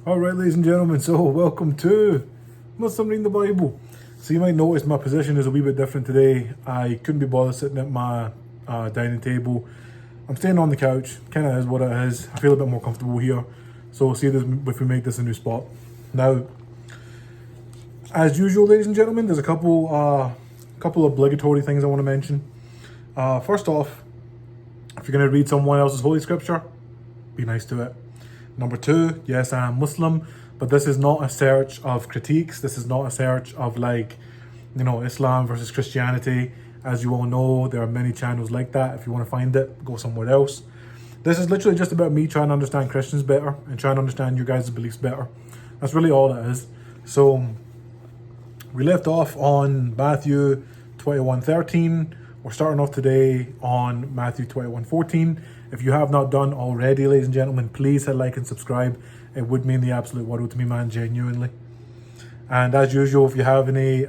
Alright, ladies and gentlemen, so welcome to Muslim Reading the Bible. So you might notice my position is a wee bit different today. I couldn't be bothered sitting at my dining table. I'm staying on the couch, kind of is what it is. I feel a bit more comfortable here. So we'll see if we make this a new spot. Now, as usual, ladies and gentlemen, there's a couple obligatory things I want to mention. First off, if you're going to read someone else's holy scripture, be nice to it. Number two, yes, I am Muslim, but this is not a search of critiques. This is not a search of Islam versus Christianity. As you all know, there are many channels like that. If you want to find it, go somewhere else. This is literally just about me trying to understand Christians better and trying to understand your guys' beliefs better. That's really all it is. So we left off on Matthew 21:13. We're starting off today on Matthew 21:14. If you have not done already, ladies and gentlemen, please hit like and subscribe. It would mean the absolute world to me, man, genuinely. And as usual, if you have any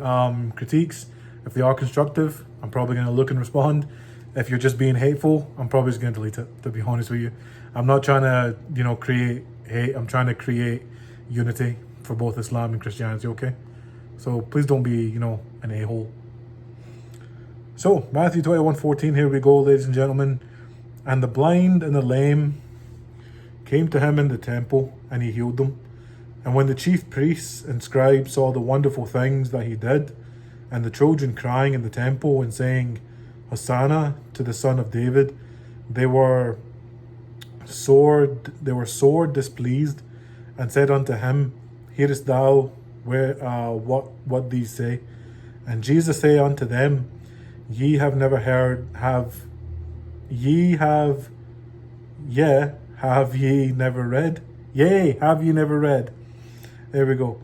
critiques, if they are constructive, I'm probably going to look and respond. If you're just being hateful, I'm probably just going to delete it, to be honest with you. I'm not trying to, create hate. I'm trying to create unity for both Islam and Christianity, okay? So please don't be, an a-hole. So, Matthew 21:14, here we go, ladies and gentlemen. And the blind and the lame came to him in the temple, and he healed them. And when the chief priests and scribes saw the wonderful things that he did, and the children crying in the temple and saying, Hosanna to the Son of David, they were sore displeased, and said unto him, Hearest thou what these say? And Jesus said unto them, have ye never read? Yea, have ye never read? There we go.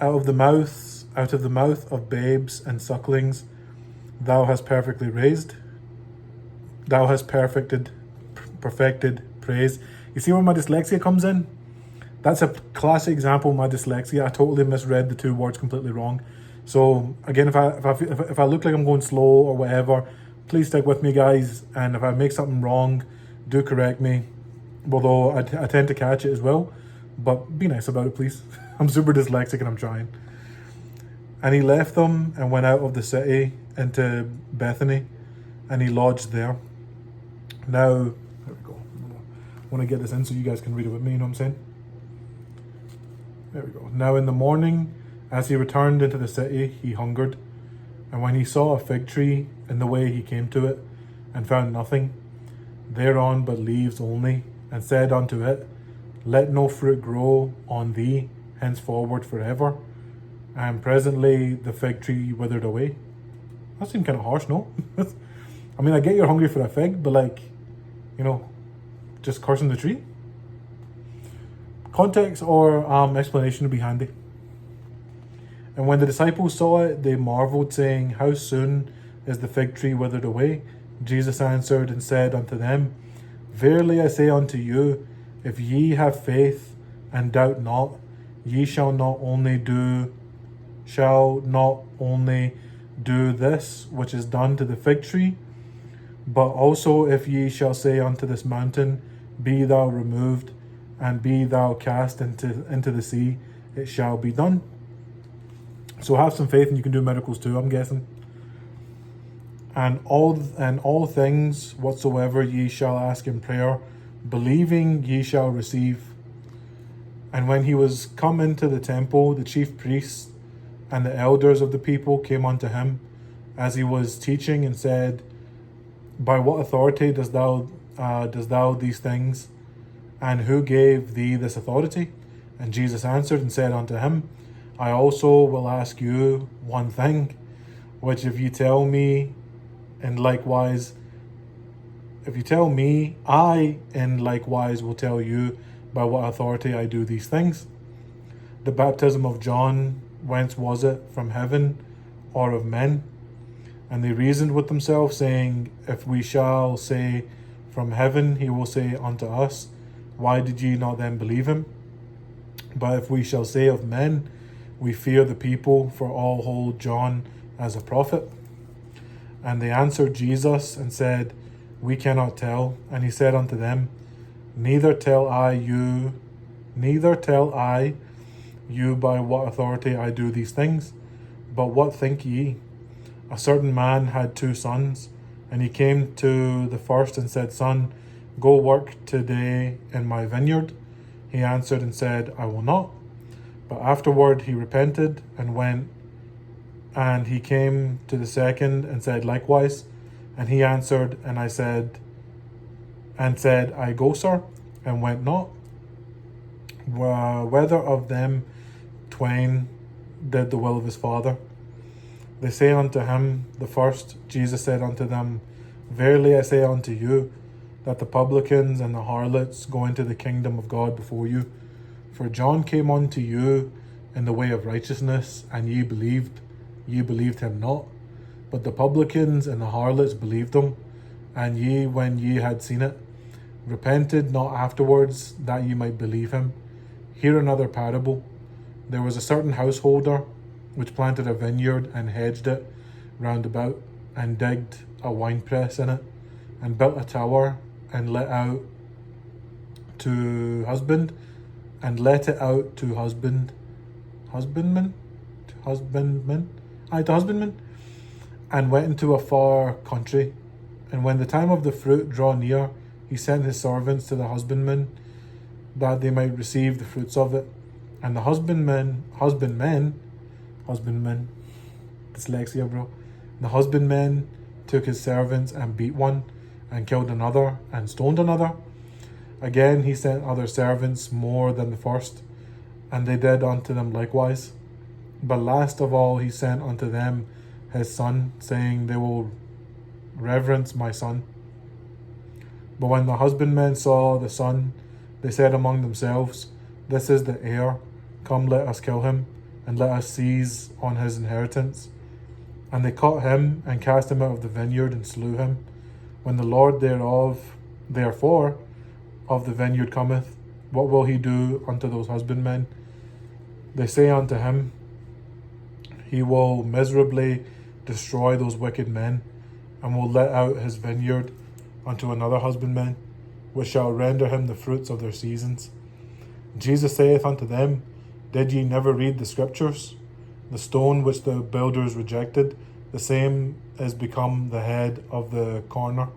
Out of the mouth of babes and sucklings, thou hast perfectly raised. Thou hast perfected praise. You see where my dyslexia comes in? That's a classic example of my dyslexia. I totally misread the two words completely wrong. So again, if I look like I'm going slow or whatever, please stick with me, guys. And if I make something wrong, do correct me. Although I tend to catch it as well, but be nice about it, please. I'm super dyslexic and I'm trying. And he left them and went out of the city into Bethany, and he lodged there. Now, there we go. I want to get this in so you guys can read it with me, you know what I'm saying? There we go. Now in the morning, as he returned into the city, he hungered. And when he saw a fig tree in the way, he came to it, and found nothing thereon but leaves only, and said unto it, Let no fruit grow on thee henceforward forever. And presently the fig tree withered away. That seemed kind of harsh, no? I mean, I get you're hungry for a fig, but just cursing the tree? Context or explanation would be handy. And when the disciples saw it, they marveled, saying, How soon is the fig tree withered away? Jesus answered and said unto them, Verily I say unto you, if ye have faith and doubt not, ye shall not only do this which is done to the fig tree, but also if ye shall say unto this mountain, Be thou removed, and be thou cast into the sea, it shall be done. So have some faith and you can do miracles too, I'm guessing. And all things whatsoever ye shall ask in prayer, believing ye shall receive. And when he was come into the temple, the chief priests and the elders of the people came unto him as he was teaching, and said, By what authority does thou these things? And who gave thee this authority? And Jesus answered and said unto him, I also will ask you one thing, which if you tell me, I in likewise will tell you by what authority I do these things. The baptism of John, whence was it? From heaven or of men? And they reasoned with themselves, saying, If we shall say from heaven, he will say unto us, Why did ye not then believe him? But if we shall say of men, we fear the people, for all hold John as a prophet. And they answered Jesus and said, We cannot tell. And he said unto them, Neither tell I you Neither tell I you by what authority I do these things. But what think ye? A certain man had 2 sons, and he came to the first and said, Son, go work today in my vineyard. He answered and said, I will not. But afterward he repented and went. And he came to the second and said likewise. And he answered and said, I go, sir, and went not. Whether of them twain did the will of his father? They say unto him, the first. Jesus said unto them, Verily I say unto you, that the publicans and the harlots go into the kingdom of God before you. For John came unto you in the way of righteousness, and ye believed him not. But the publicans and the harlots believed him, and ye, when ye had seen it, repented not afterwards, that ye might believe him. Hear another parable. There was a certain householder which planted a vineyard and hedged it round about, and digged a winepress in it, and built a tower, and let out to husbandmen, and went into a far country. And when the time of the fruit drew near, he sent his servants to the husbandmen, that they might receive the fruits of it. And the husbandmen, dyslexia, bro. The husbandmen took his servants and beat one, and killed another, and stoned another. Again he sent other servants more than the first, and they did unto them likewise. But last of all he sent unto them his son, saying, They will reverence my son. But when the husbandmen saw the son, they said among themselves, This is the heir. Come, let us kill him, and let us seize on his inheritance. And they caught him, and cast him out of the vineyard, and slew him. When the Lord therefore of the vineyard cometh, what will he do unto those husbandmen? They say unto him, He will miserably destroy those wicked men, and will let out his vineyard unto another husbandman, which shall render him the fruits of their seasons. Jesus saith unto them, Did ye never read the scriptures? The stone which the builders rejected, the same is become the head of the corner.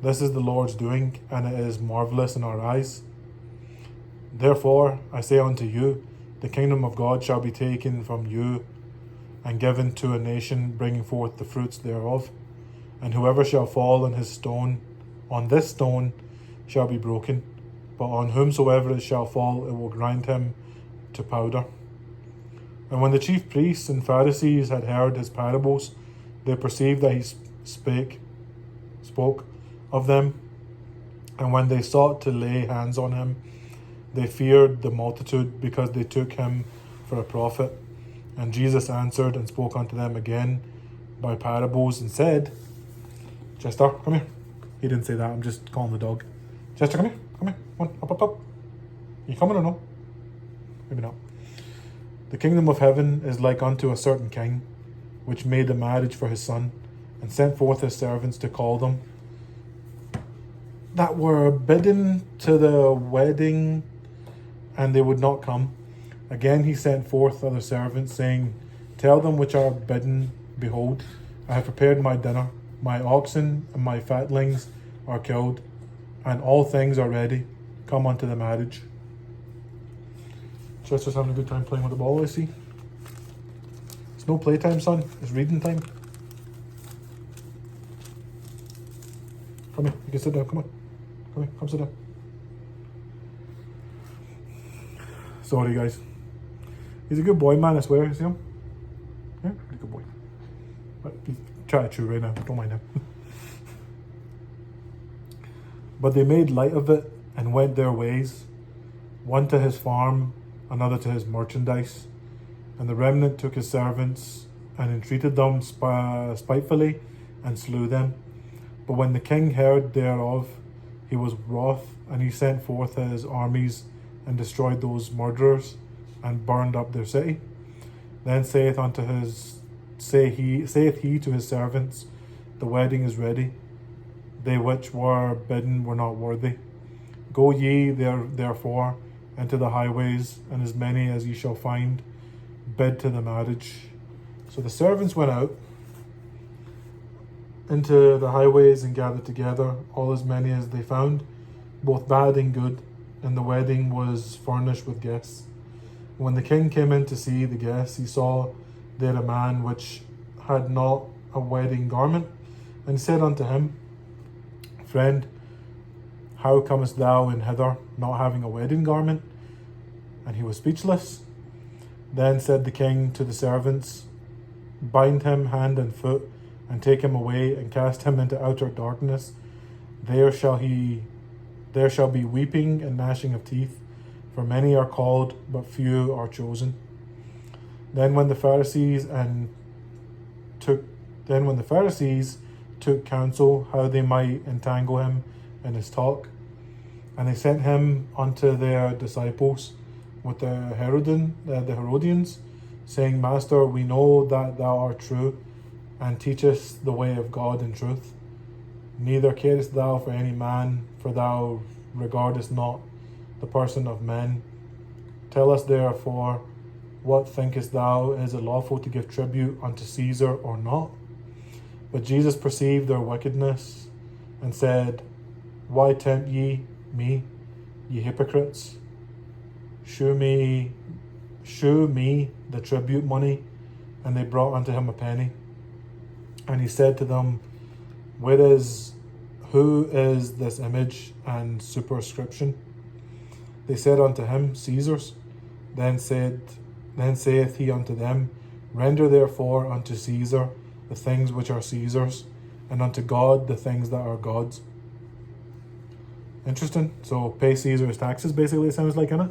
This is the Lord's doing, and it is marvellous in our eyes. Therefore I say unto you, the kingdom of God shall be taken from you, and given to a nation, bringing forth the fruits thereof. And whoever shall fall on this stone shall be broken, but on whomsoever it shall fall, it will grind him to powder. And when the chief priests and Pharisees had heard his parables, they perceived that he spoke of them. And when they sought to lay hands on him, they feared the multitude, because they took him for a prophet. And Jesus answered and spoke unto them again by parables, and said, Chester, come here. He didn't say that, I'm just calling the dog. Chester, come here. Come on, up. You coming or no? Maybe not. The kingdom of heaven is like unto a certain king, which made a marriage for his son, and sent forth his servants to call them that were bidden to the wedding, and they would not come. Again he sent forth other servants, saying, Tell them which are bidden, Behold, I have prepared my dinner. My oxen and my fatlings are killed, and all things are ready. Come unto the marriage. Chester's having a good time playing with the ball, I see. It's no playtime, son. It's reading time. Come here. You can sit down. Come on. Come here. Come sit down. Sorry, guys. He's a good boy, man, I swear. See him? Yeah, he's a good boy. But he's trying to chew right now. Don't mind him. But they made light of it and went their ways, one to his farm, another to his merchandise. And the remnant took his servants and entreated them spitefully, and slew them. But when the king heard thereof, he was wroth, and he sent forth his armies, and destroyed those murderers, and burned up their city. Then saith he to his servants, The wedding is ready. They which were bidden were not worthy. Go ye therefore, into the highways, and as many as ye shall find, bid to the marriage. So the servants went out into the highways and gathered together all as many as they found, both bad and good, and the wedding was furnished with guests. When the king came in to see the guests, he saw there a man which had not a wedding garment, and said unto him, Friend, how comest thou in hither, not having a wedding garment? And he was speechless. Then said the king to the servants, Bind him hand and foot, and take him away, and cast him into outer darkness. There shall be weeping and gnashing of teeth, for many are called, but few are chosen. Then when the Pharisees took counsel how they might entangle him in his talk, and they sent him unto their disciples with the Herodians, saying, Master, we know that thou art true, and teachest the way of God in truth. Neither carest thou for any man, for thou regardest not the person of men. Tell us therefore, what thinkest thou, is it lawful to give tribute unto Caesar or not? But Jesus perceived their wickedness, and said, Why tempt ye me, ye hypocrites? Shew me the tribute money. And they brought unto him a penny. And he said to them, Who is this image and superscription? They said unto him, Caesar's. Then saith he unto them, Render therefore unto Caesar the things which are Caesar's, and unto God the things that are God's. Interesting. So pay Caesar's taxes, basically, it sounds like, innit?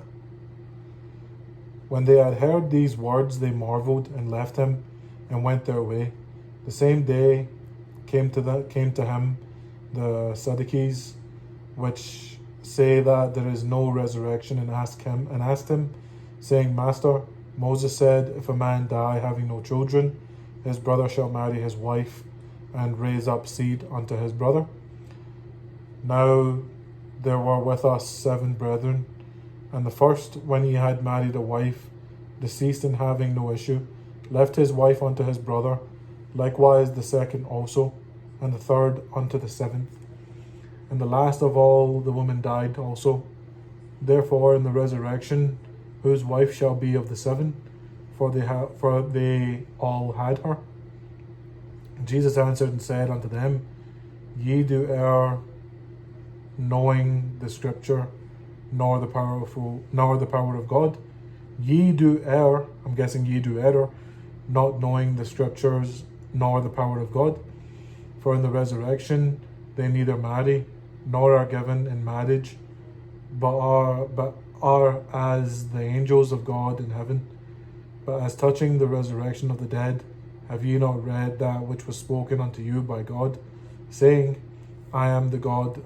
When they had heard these words, they marveled, and left him, and went their way. The same day came to him the Sadducees, which say that there is no resurrection, and asked him, saying, Master, Moses said, if a man die having no children, his brother shall marry his wife, and raise up seed unto his brother. Now there were with us 7 brethren, and the first, when he had married a wife, deceased and having no issue, left his wife unto his brother, likewise the second also, and the third unto the 7th. And the last of all the women died also. Therefore in the resurrection, whose wife shall be of the 7? For they all had her. Jesus answered and said unto them, Ye do err, knowing the Scripture, nor the power of God. Ye do err, I'm guessing ye do err, not knowing the Scriptures, nor the power of God. For in the resurrection they neither marry, nor are given in marriage, but are as the angels of God in heaven. But as touching the resurrection of the dead, have ye not read that which was spoken unto you by God, saying, I am the God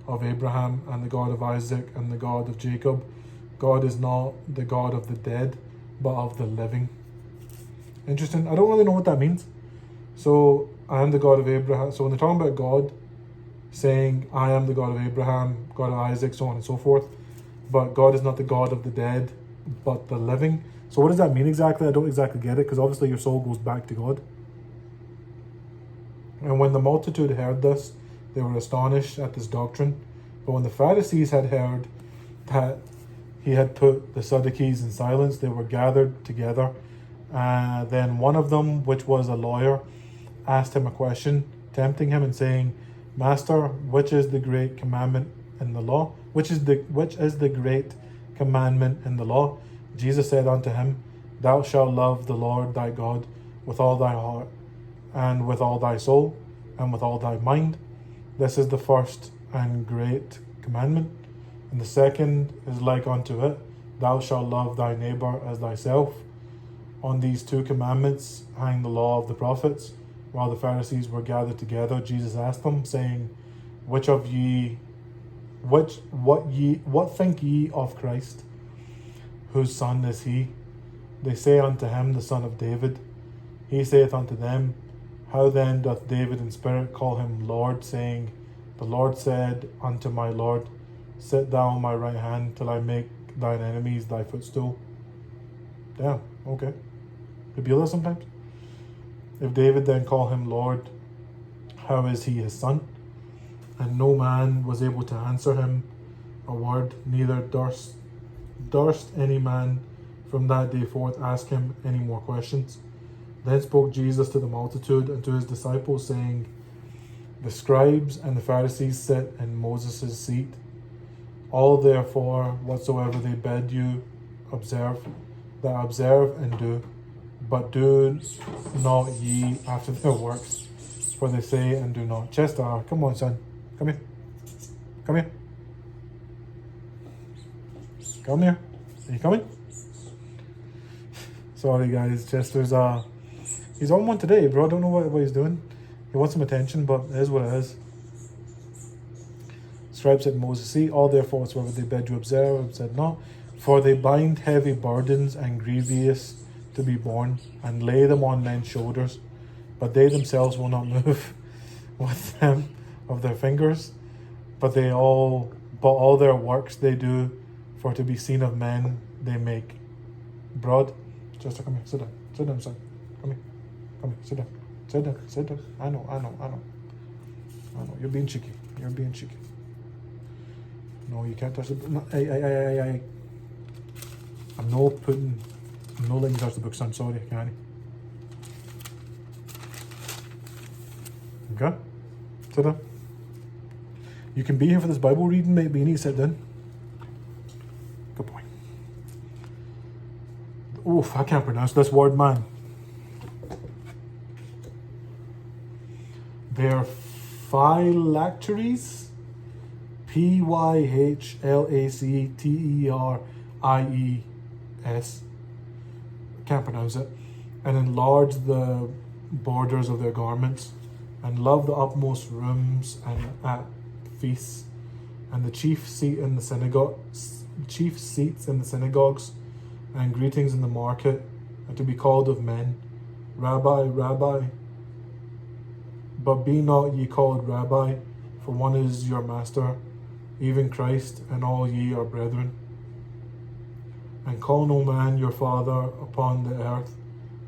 of Abraham, and the God of Isaac, and the God of Jacob. God is not the God of the dead, but of the living. Interesting. I don't really know what that means. So, I am the God of Abraham. So when they're talking about God saying, I am the God of Abraham, God of Isaac, so on and so forth, but God is not the God of the dead, but the living. So what does that mean exactly? I don't exactly get it, because obviously your soul goes back to God. And when the multitude heard this, they were astonished at this doctrine. But when the Pharisees had heard that he had put the Sadducees in silence, they were gathered together. Then one of them, which was a lawyer, asked him a question, tempting him and saying, Master, which is the great commandment in the law? Which is the great commandment in the law? Jesus said unto him, Thou shalt love the Lord thy God with all thy heart, and with all thy soul, and with all thy mind. This is the first and great commandment. And the second is like unto it, Thou shalt love thy neighbour as thyself. On these 2 commandments hang the law of the prophets. While the Pharisees were gathered together, Jesus asked them, saying, What think ye of Christ? Whose son is he? They say unto him, the son of David. He saith unto them, How then doth David in spirit call him Lord, saying, The Lord said unto my Lord, Sit thou on my right hand till I make thine enemies thy footstool. Damn, okay. Could be that sometimes. If David then call him Lord, how is he his son? And no man was able to answer him a word, neither durst any man from that day forth ask him any more questions. Then spoke Jesus to the multitude and to his disciples, saying, the scribes and the Pharisees sit in Moses' seat. All therefore whatsoever they bid you observe, that observe and do, but do not ye after their works, for they say and do not. Chester, come on, son. Come here. Come here. Come here. Are you coming? Sorry, guys. Chester's he's on one today, bro. I don't know what he's doing. He wants some attention, but it is what it is. Scribes at Moses' seat, all therefore whatsoever they bid you observe, said not, for they bind heavy burdens and grievous to be borne, and lay them on men's shoulders, but they themselves will not move with them of their fingers, but all their works they do, for to be seen of men they make broad. Chester, come here, sit down, son. Come here, sit down. I know. You're being cheeky. No, you can't touch the book. No, hey. I'm not letting you touch the books. I'm sorry, can I? Okay? Sit down. You can be here for this Bible reading, mate, but you need to sit down. Good boy. Oof, I can't pronounce this word, man. They're phylacteries. Phylaceteries. Can't pronounce it. And enlarge the borders of their garments, and love the upmost rooms and at feasts, and the chief seats in the synagogues, and greetings in the market, and to be called of men, Rabbi. But be not ye called Rabbi, for one is your master, even Christ, and all ye are brethren. And call no man your father upon the earth,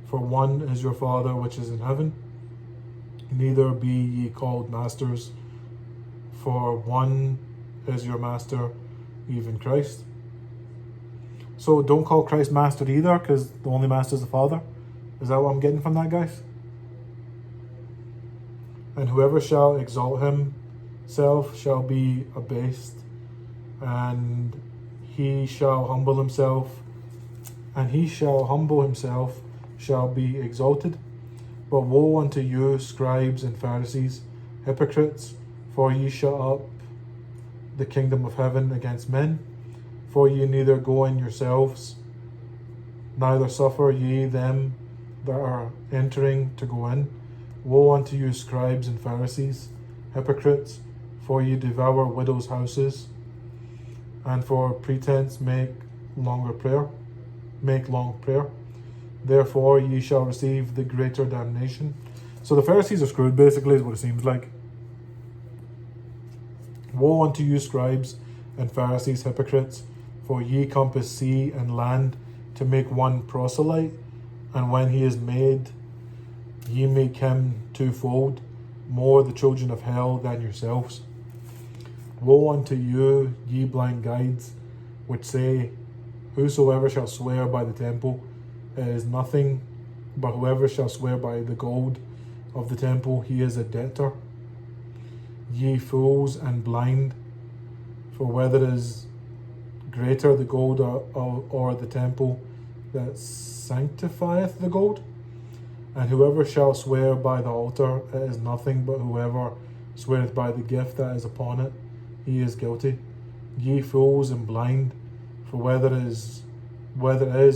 for one is your Father which is in heaven. Neither be ye called masters, for one is your master, even Christ. So don't call Christ master either, because the only master is the Father. Is that what I'm getting from that, guys? And whoever shall exalt himself shall be abased, and he shall humble himself shall be exalted. But woe unto you, scribes and Pharisees, hypocrites, for ye shut up the kingdom of heaven against men. For ye neither go in yourselves, neither suffer ye them that are entering to go in. Woe unto you, scribes and Pharisees, hypocrites, for ye devour widows' houses, and for pretense make long prayer. Therefore ye shall receive the greater damnation. So the Pharisees are screwed, basically, is what it seems like. Woe unto you, scribes and Pharisees, hypocrites, for ye compass sea and land to make one proselyte, and when he is made, ye make him twofold, more the children of hell than yourselves. Woe unto you, ye blind guides, which say, whosoever shall swear by the temple is nothing, but whoever shall swear by the gold of the temple, he is a debtor. Ye fools and blind, for whether is greater the gold or the temple that sanctifieth the gold? And whoever shall swear by the altar, it is nothing, but whoever sweareth by the gift that is upon it, he is guilty. Ye fools and blind, for whether is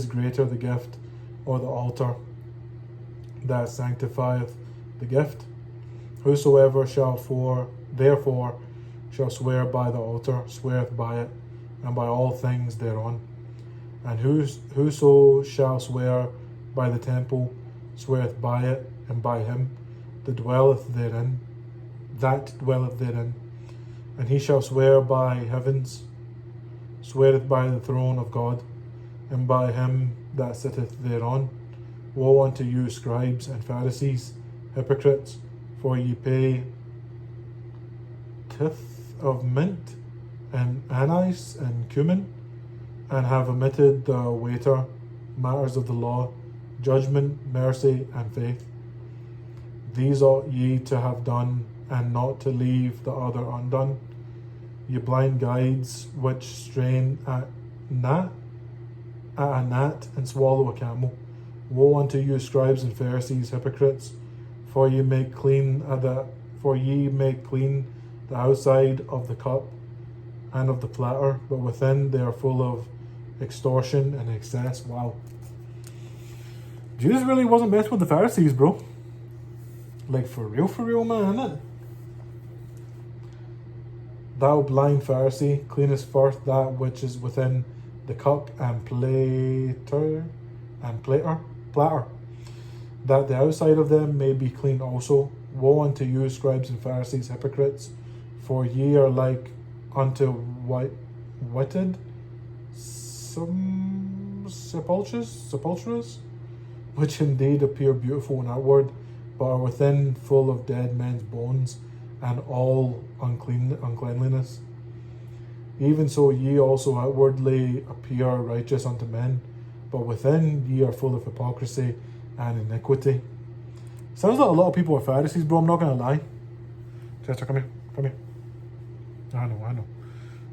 greater the gift or the altar that sanctifieth the gift? Whosoever therefore shall swear by the altar, sweareth by it, and by all things thereon. And whoso shall swear by the temple, sweareth by it, and by him that dwelleth therein. And he shall swear by heavens, sweareth by the throne of God, and by him that sitteth thereon. Woe unto you, scribes and Pharisees, hypocrites, for ye pay tithe of mint and anise and cumin, and have omitted the weightier matters of the law, judgment, mercy, and faith. These ought ye to have done, and not to leave the other undone. Ye blind guides, which strain at a gnat and swallow a camel. Woe unto you, scribes and Pharisees, hypocrites, for ye make clean the outside of the cup and of the platter, but within they are full of extortion and excess. Wow. Jesus really wasn't messing with the Pharisees, bro. Like for real, man, innit? Thou blind Pharisee, cleanest first that which is within the cup and platter, that the outside of them may be clean also. Woe unto you, scribes and Pharisees, hypocrites, for ye are like unto whited sepulchres, which indeed appear beautiful in outward, but are within full of dead men's bones and all uncleanliness. Even so ye also outwardly appear righteous unto men, but within ye are full of hypocrisy and iniquity. Sounds like a lot of people are Pharisees, bro, I'm not gonna lie. Chester, come here. I know.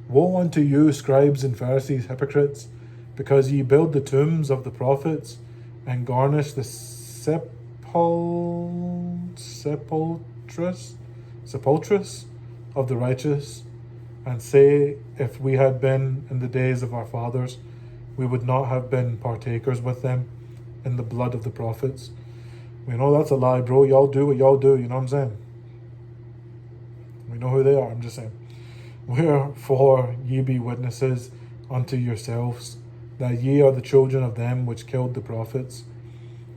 Woe unto you, scribes and Pharisees, hypocrites, because ye build the tombs of the prophets, and garnish the sepulchres of the righteous, and say, if we had been in the days of our fathers, we would not have been partakers with them in the blood of the prophets. We know that's a lie, bro. Y'all do what y'all do, you know what I'm saying? We know who they are, I'm just saying. Wherefore ye be witnesses unto yourselves, that ye are the children of them which killed the prophets.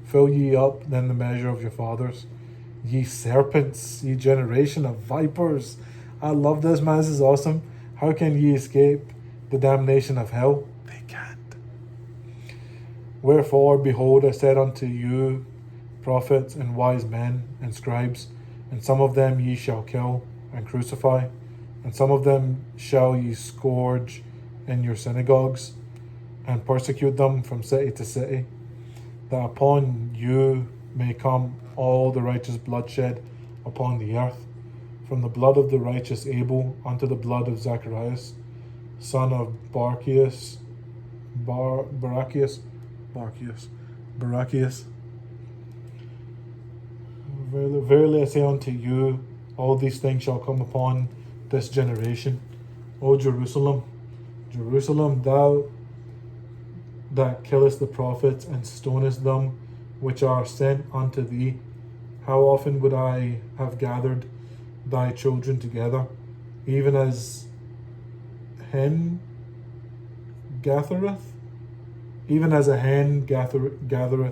Fill ye up then the measure of your fathers. Ye serpents, ye generation of vipers. I love this, man. This is awesome. How can ye escape the damnation of hell? They can't. Wherefore, behold, I said unto you, prophets and wise men and scribes, and some of them ye shall kill and crucify, and some of them shall ye scourge in your synagogues, and persecute them from city to city, that upon you may come all the righteous bloodshed upon the earth, from the blood of the righteous Abel unto the blood of Zacharias, son of Barachias. Verily I say unto you, all these things shall come upon this generation. O Jerusalem, thou that killest the prophets and stonest them which are sent unto thee, how often would I have gathered thy children together, even as a hen gathereth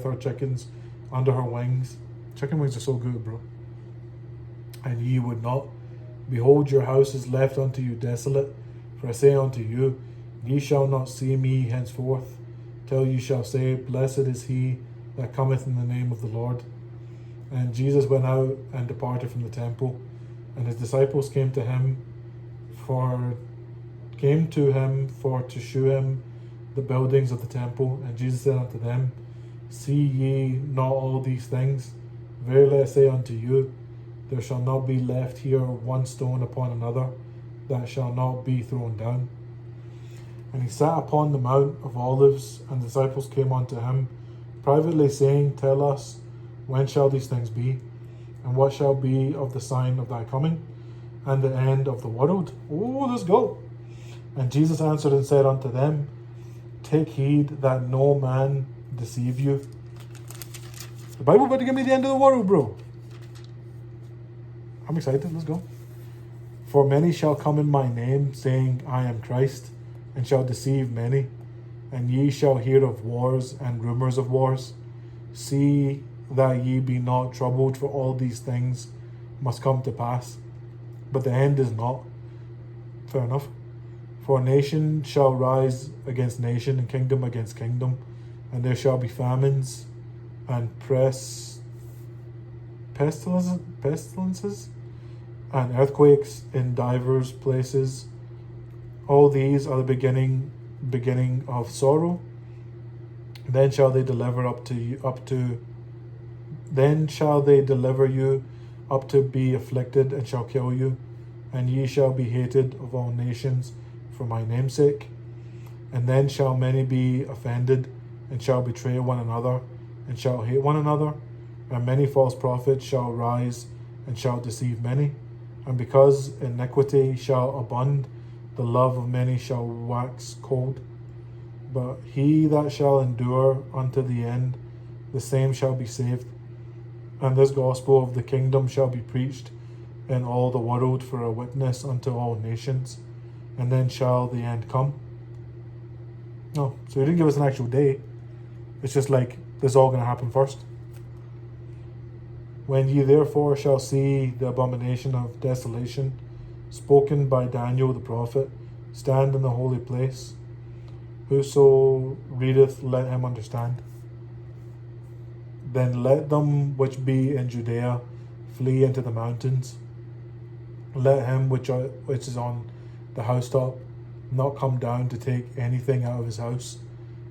her chickens under her wings. Chicken wings are so good, bro. And ye would not. Behold, your house is left unto you desolate. For I say unto you, ye shall not see me henceforth, till ye shall say, blessed is he that cometh in the name of the Lord. And Jesus went out and departed from the temple, and his disciples came to him for to shew him the buildings of the temple. And Jesus said unto them, see ye not all these things? Verily I say unto you, there shall not be left here one stone upon another that shall not be thrown down. And he sat upon the Mount of Olives, and the disciples came unto him privately, saying, tell us, when shall these things be? And what shall be of the sign of thy coming, and the end of the world? Oh, let's go. And Jesus answered and said unto them, take heed that no man deceive you. The Bible about to give me the end of the world, bro. I'm excited, let's go. For many shall come in my name, saying, I am Christ, and shall deceive many. And ye shall hear of wars and rumours of wars. See that ye be not troubled, for all these things must come to pass, but the end is not. Fair enough. For nation shall rise against nation, and kingdom against kingdom, and there shall be famines and pestilences and earthquakes in divers places. All these are the beginning of sorrow. Then shall they deliver then shall they deliver you up to be afflicted, and shall kill you, and ye shall be hated of all nations for my name's sake. And then shall many be offended, and shall betray one another, and shall hate one another, and many false prophets shall rise, and shall deceive many. And because iniquity shall abound, the love of many shall wax cold. But he that shall endure unto the end, the same shall be saved. And this gospel of the kingdom shall be preached in all the world for a witness unto all nations, and then shall the end come. No, so he didn't give us an actual day. It's just like, this is all going to happen first. When ye therefore shall see the abomination of desolation, spoken by Daniel the prophet, stand in the holy place. Whoso readeth, let him understand. Then let them which be in Judea flee into the mountains. Let him which is on the housetop not come down to take anything out of his house,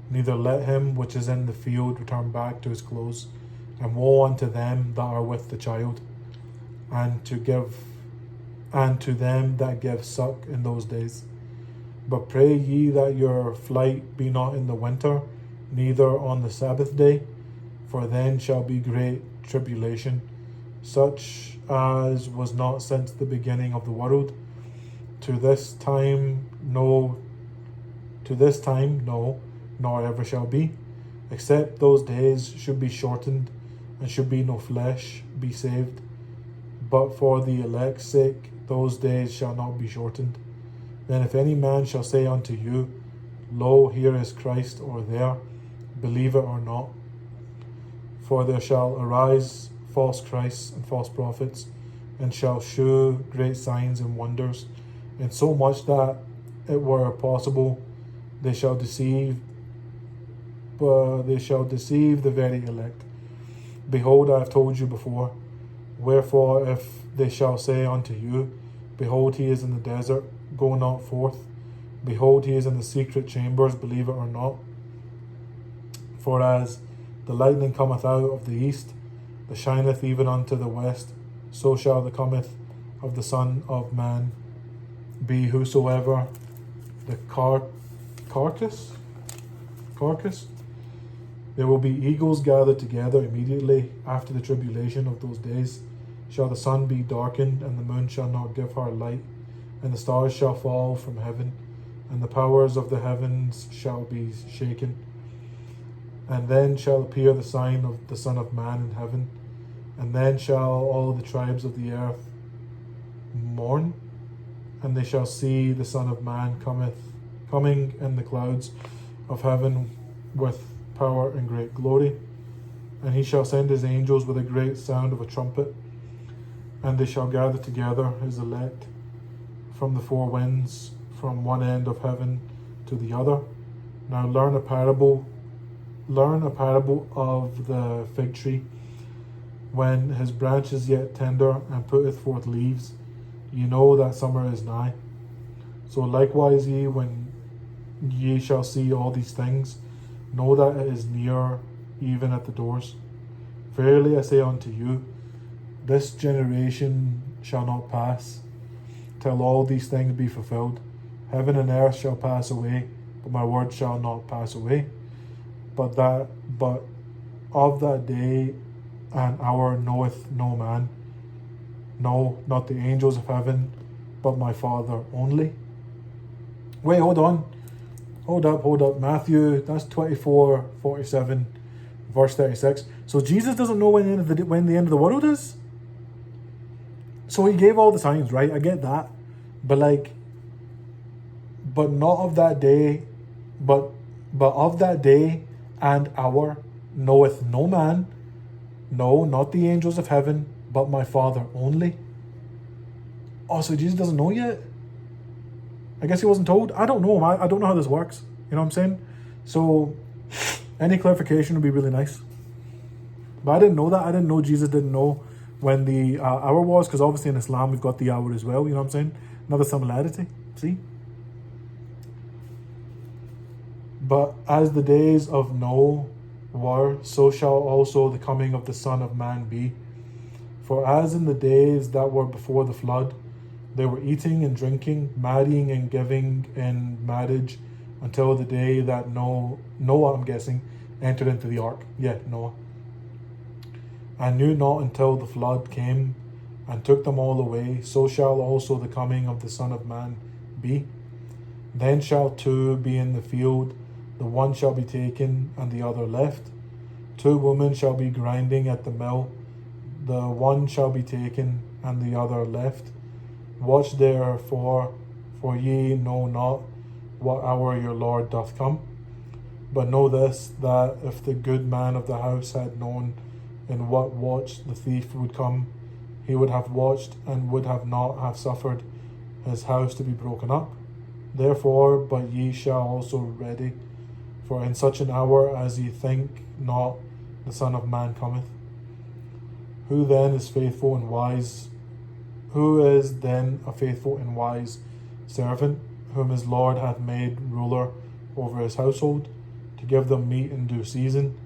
neither let him which is in the field return back to his clothes. And woe unto them that are with the child, and to them that give suck in those days. But pray ye that your flight be not in the winter, neither on the Sabbath day, for then shall be great tribulation, such as was not since the beginning of the world, to this time no, nor ever shall be, except those days should be shortened, and should be no flesh be saved. But for the elect's sake those days shall not be shortened. Then if any man shall say unto you, Lo, here is Christ, or there, believe it or not. For there shall arise false Christs and false prophets, and shall shew great signs and wonders, insomuch that it were possible they shall deceive the very elect. Behold, I have told you before. Wherefore, if they shall say unto you, Behold, he is in the desert, go not forth. Behold, he is in the secret chambers, believe it or not. For as the lightning cometh out of the east, that shineth even unto the west, so shall the cometh of the Son of Man be. Whosoever the carcass, there will be eagles gathered together immediately after the tribulation of those days. Shall the sun be darkened, and the moon shall not give her light, and the stars shall fall from heaven, and the powers of the heavens shall be shaken. And then shall appear the sign of the Son of Man in heaven, and then shall all the tribes of the earth mourn, and they shall see the Son of Man coming in the clouds of heaven with power and great glory. And he shall send his angels with a great sound of a trumpet, and they shall gather together his elect from the four winds, from one end of heaven to the other. Now learn a parable of the fig tree. When his branch is yet tender, and putteth forth leaves, ye know that summer is nigh. So likewise ye, when ye shall see all these things, know that it is near, even at the doors. Verily I say unto you, this generation shall not pass, till all these things be fulfilled. Heaven and earth shall pass away, but my word shall not pass away. But of that day and hour knoweth no man, no, not the angels of heaven, but my Father only. Wait, hold up. Matthew, that's 24:47, verse 36. So Jesus doesn't know when the end of the world is? So he gave all the signs, right? I get that. But not of that day, but of that day and hour knoweth no man, no, not the angels of heaven, but my Father only. Oh, so Jesus doesn't know yet? I guess he wasn't told. I don't know. I don't know how this works. You know what I'm saying? So any clarification would be really nice. But I didn't know that. I didn't know Jesus didn't know when the hour was, because obviously in Islam we've got the hour as well. You know what I'm saying? Another similarity. See? But as the days of Noah were, so shall also the coming of the Son of Man be. For as in the days that were before the flood, they were eating and drinking, marrying and giving in marriage, until the day that Noah, I'm guessing, entered into the ark. Yeah, Noah. And knew not until the flood came and took them all away, so shall also the coming of the Son of Man be. Then shall two be in the field, the one shall be taken and the other left. Two women shall be grinding at the mill, the one shall be taken and the other left. Watch therefore, for ye know not what hour your Lord doth come. But know this, that if the good man of the house had known in what watch the thief would come, he would have watched and would have not have suffered his house to be broken up. Therefore, but ye shall also ready, for in such an hour as ye think not, the Son of Man cometh. Who then is faithful and wise? Who is then a faithful and wise servant, whom his Lord hath made ruler over his household, to give them meat in due season?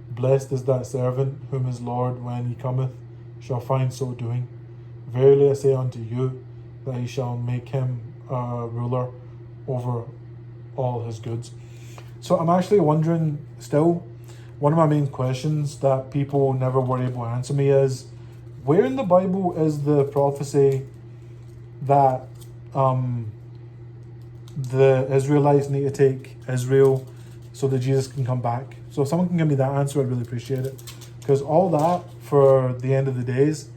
Blessed is that servant, whom his Lord, when he cometh, shall find so doing. Verily I say unto you, that he shall make him a ruler over all his goods. So I'm actually wondering still, one of my main questions that people never were able to answer me is, where in the Bible is the prophecy that the Israelites need to take Israel so that Jesus can come back? So if someone can give me that answer, I'd really appreciate it. Because all that for the end of the days,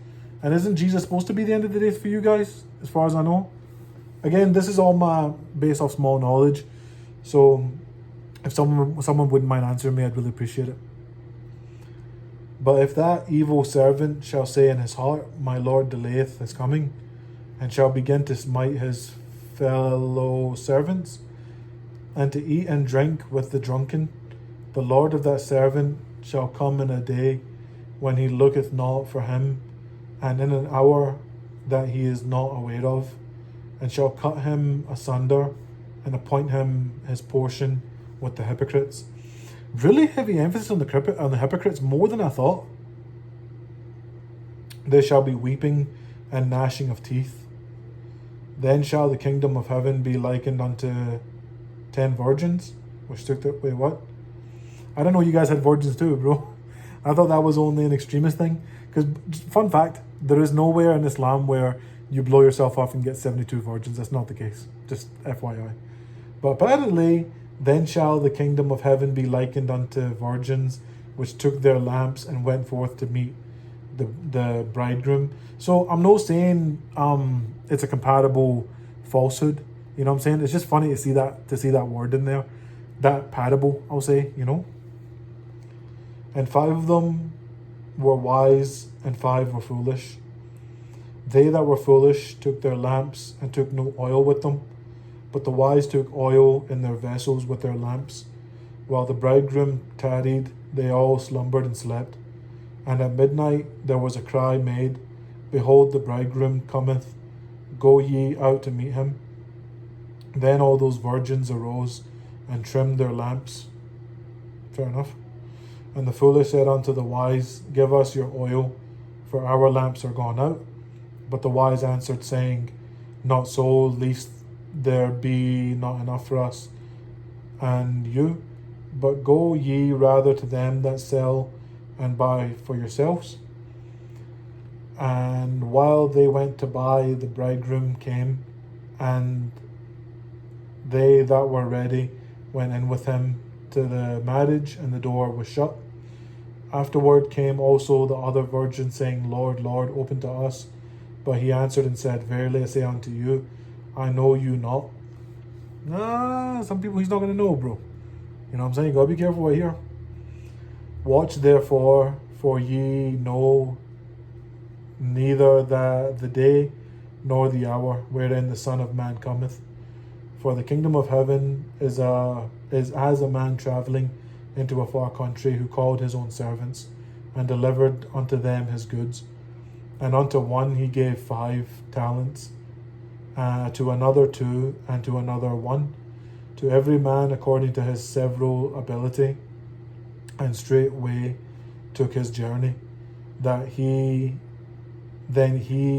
and isn't Jesus supposed to be the end of the days for you guys, as far as I know? Again, this is all my based off small knowledge. So if someone wouldn't mind answering me, I'd really appreciate it. But if that evil servant shall say in his heart, my Lord delayeth his coming, and shall begin to smite his fellow servants, and to eat and drink with the drunken, the Lord of that servant shall come in a day when he looketh not for him, and in an hour that he is not aware of, and shall cut him asunder, and appoint him his portion with the hypocrites. Really heavy emphasis on the hypocrites, more than I thought. There shall be weeping and gnashing of teeth. Then shall the kingdom of heaven be likened unto 10 virgins, which took the... Wait, what? I don't know you guys had virgins too, bro. I thought that was only an extremist thing. Because, fun fact, there is nowhere in Islam where you blow yourself off and get 72 virgins. That's not the case. Just FYI. But apparently, then shall the kingdom of heaven be likened unto virgins, which took their lamps and went forth to meet the bridegroom. So I'm not saying it's a comparable falsehood. You know what I'm saying? It's just funny to see that word in there. That parable, I'll say, you know. And 5 of them were wise, and 5 were foolish. They that were foolish took their lamps and took no oil with them, but the wise took oil in their vessels with their lamps. While the bridegroom tarried, they all slumbered and slept. And at midnight there was a cry made, Behold, the bridegroom cometh, go ye out to meet him. Then all those virgins arose and trimmed their lamps. Fair enough. And the foolish said unto the wise, Give us your oil, for our lamps are gone out. But the wise answered, saying, Not so, lest there be not enough for us and you, but go ye rather to them that sell and buy for yourselves. And while they went to buy, the bridegroom came, and they that were ready went in with him to the marriage, and the door was shut. Afterward came also the other virgins, saying, Lord, Lord, open to us. But he answered and said, Verily I say unto you, I know you not. Some people he's not going to know, bro. You know what I'm saying? You got to be careful right here. Watch therefore, for ye know neither the day nor the hour wherein the Son of Man cometh. For the kingdom of heaven is as a man travelling into a far country, who called his own servants, and delivered unto them his goods. And unto one he gave 5 talents, to another 2, and to another 1, to every man according to his several ability. And straightway took his journey. Then he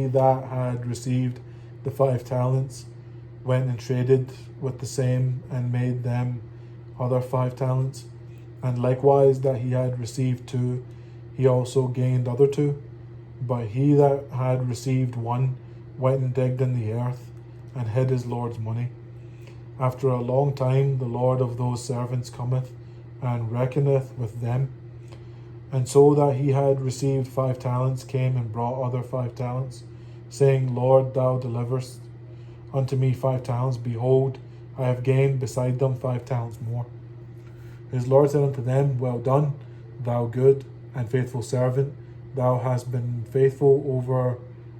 that had received the 5 talents went and traded with the same, and made them other 5 talents. And likewise that he had received 2, he also gained other 2. But he that had received 1 went and digged in the earth, and hid his Lord's money. After a long time the Lord of those servants cometh, and reckoneth with them. And so that he had received 5 talents came and brought other 5 talents, saying, Lord, thou deliverest unto me 5 talents. Behold, I have gained beside them 5 talents more. His Lord said unto them, Well done, thou good and faithful servant. Thou hast been faithful over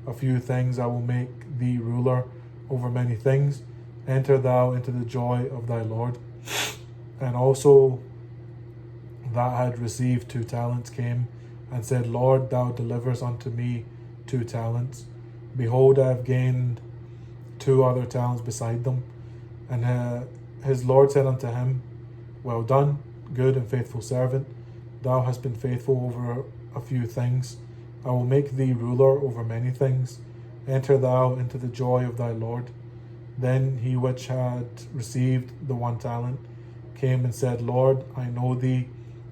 a few things. I will make thee ruler over many things. Enter thou into the joy of thy Lord. And also that had received 2 talents came and said, Lord, thou deliverest unto me 2 talents. Behold, I have gained 2 other talents beside them. And his Lord said unto him, Well done, good and faithful servant. Thou hast been faithful over a few things. I will make thee ruler over many things. Enter thou into the joy of thy Lord. Then he which had received the 1 talent came and said, Lord, I know thee,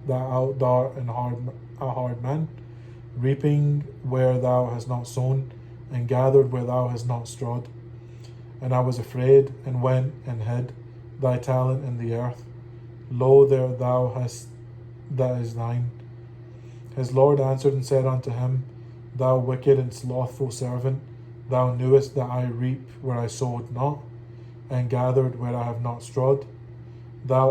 thou art a hard man, reaping where thou hast not sown, and gathered where thou hast not strawed. And I was afraid, and went and hid thy talent in the earth. Lo, there thou hast that is thine. His Lord answered and said unto him, Thou wicked and slothful servant, thou knewest that I reap where I sowed not, and gathered where I have not strawed. Thou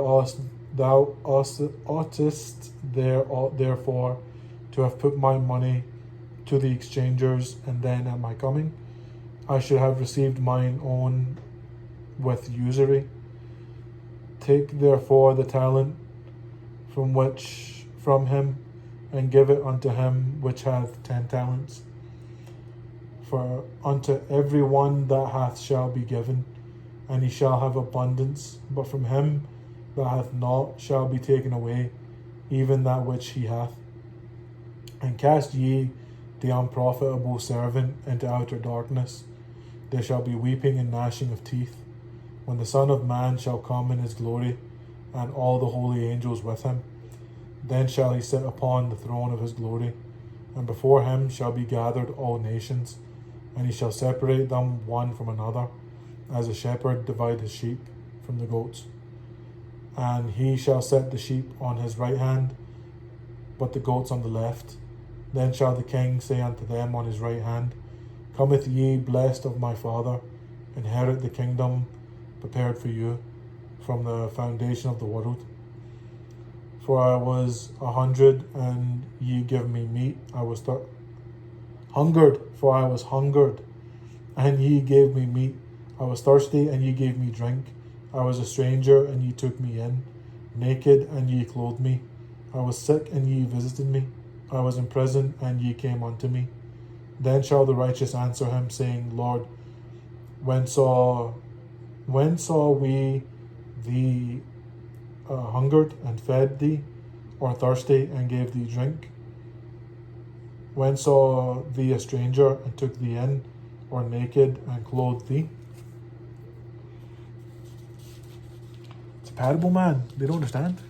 oughtest therefore to have put my money to the exchangers, and then at my coming I should have received mine own with usury. Take therefore the talent from him, and give it unto him which hath 10 talents. For unto every one that hath shall be given, and he shall have abundance. But from him that hath not shall be taken away even that which he hath. And cast ye the unprofitable servant into outer darkness. There shall be weeping and gnashing of teeth, when the Son of Man shall come in his glory, and all the holy angels with him. Then shall he sit upon the throne of his glory, and before him shall be gathered all nations, and he shall separate them one from another, as a shepherd divide his sheep from the goats. And he shall set the sheep on his right hand, but the goats on the left. Then shall the king say unto them on his right hand, Cometh ye, blessed of my Father, inherit the kingdom prepared for you from the foundation of the world. For I was 100, and ye give me meat. I was hungered, for I was hungered, and ye gave me meat. I was thirsty, and ye gave me drink. I was a stranger, and ye took me in. Naked, and ye clothed me. I was sick, and ye visited me. I was in prison, and ye came unto me. Then shall the righteous answer him, saying, Lord, when saw we thee hungered, and fed thee, or thirsty, and gave thee drink? When saw thee a stranger, and took thee in, or naked, and clothed thee? It's a parable, man. They don't understand.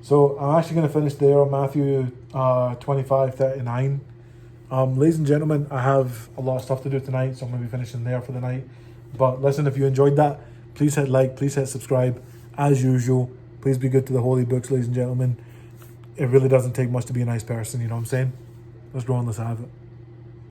So I'm actually going to finish there on Matthew 25:39. Ladies and gentlemen, I have a lot of stuff to do tonight, so I'm going to be finishing there for the night. But listen, if you enjoyed that, please hit like, please hit subscribe. As usual, please be good to the holy books, ladies and gentlemen. It really doesn't take much to be a nice person, you know what I'm saying? Let's roll and let's have it.